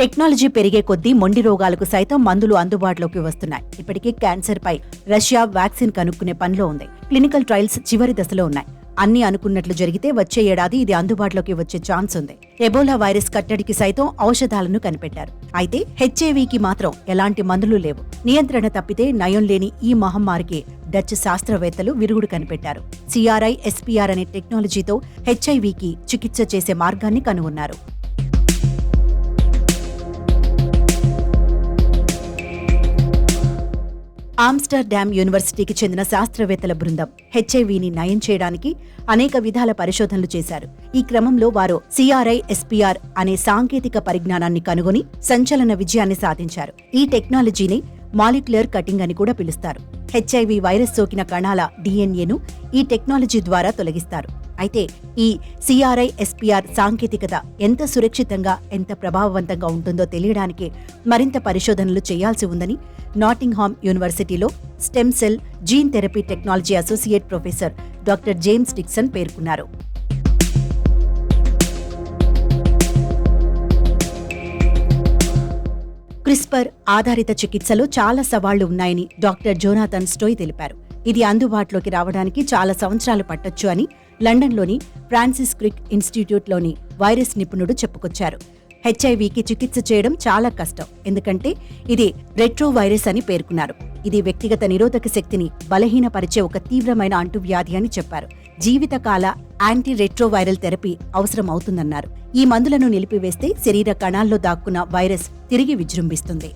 Technology పెరిగే కొద్దీ మొండి రోగాలకు సైతం మందులు అందుబాటులోకి వస్తున్నాయి. ఇప్పటికే క్యాన్సర్ పై రష్యా వ్యాక్సిన్ కనుక్కునే పనిలో ఉంది. క్లినికల్ ట్రయల్స్ చివరి దశలో ఉన్నాయి. అన్ని అనుకున్నట్లు జరిగితే వచ్చే ఏడాది ఇది అందుబాటులోకి వచ్చే ఛాన్స్ ఉంది. ఎబోలా వైరస్ కట్టడికి సైతం ఔషధాలను కనిపెట్టారు. అయితే హెచ్ఐవికి మాత్రం ఎలాంటి మందులు లేవు. నియంత్రణ తప్పితే నయం లేని ఈ మహమ్మారికి డచ్ శాస్త్రవేత్తలు విరుగుడు కనిపెట్టారు. CRISPR అనే టెక్నాలజీతో హెచ్ఐవికి చికిత్స చేసే మార్గాన్ని కనుగొన్నారు. ఆమ్స్టర్డామ్ యూనివర్సిటీకి చెందిన శాస్త్రవేత్తల బృందం హెచ్ఐవిని నయం చేయడానికి అనేక విధాల పరిశోధనలు చేశారు. ఈ క్రమంలో వారు CRISPR అనే సాంకేతిక పరిజ్ఞానాన్ని కనుగొని సంచలన విజయాన్ని సాధించారు. ఈ టెక్నాలజీని మాలిక్యులర్ కటింగ్ అని కూడా పిలుస్తారు. హెచ్ఐవి వైరస్ సోకిన కణాల DNAను ఈ టెక్నాలజీ ద్వారా తొలగిస్తారు. అయితే ఈ CRISPR సాంకేతికత ఎంత సురక్షితంగా, ఎంత ప్రభావవంతంగా ఉంటుందో తెలియడానికి మరింత పరిశోధనలు చేయాల్సి ఉందని నాటింగ్హామ్ యూనివర్సిటీలో stem cell gene therapy technology associate professor doctor James Dixon పేర్కొన్నారు. క్రిస్పర్ ఆధారిత చికిత్సలో చాలా సవాళ్లు ఉన్నాయని డాక్టర్ జోనాథన్ స్టోయ్ తెలిపారు. ఇది అందుబాటులోకి రావడానికి చాలా సంవత్సరాలు పట్టొచ్చు అని లండన్లోని ఫ్రాన్సిస్ క్రిక్ ఇన్స్టిట్యూట్లోని వైరస్ నిపుణుడు చెప్పుకొచ్చారు. హెచ్ఐవికి చికిత్స చేయడం చాలా కష్టం, ఎందుకంటే ఇది రెట్రో వైరస్ అని పేర్కొన్నారు. ఇది వ్యక్తిగత నిరోధక శక్తిని బలహీనపరిచే ఒక తీవ్రమైన అంటువ్యాధి అని చెప్పారు. జీవితకాల యాంటీ రెట్రోవైరల్ థెరపీ అవసరం అవుతుందన్నారు. ఈ మందులను నిలిపివేస్తే శరీర కణాల్లో దాక్కున్న వైరస్ తిరిగి విజృంభిస్తుంది.